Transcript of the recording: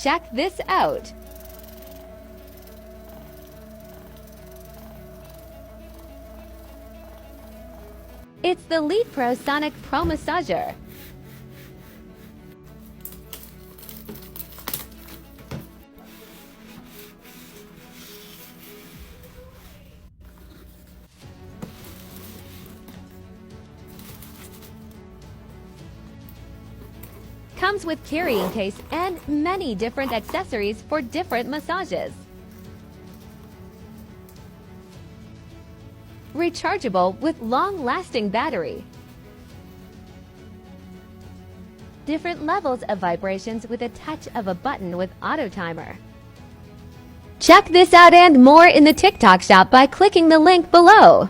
Check this out. It's the Lifepro Sonic Pro Massager. Comes with carrying case and many different accessories for different massages. Rechargeable with long-lasting battery. Different levels of vibrations with a touch of a button with auto timer. Check this out and more in the TikTok shop by clicking the link below.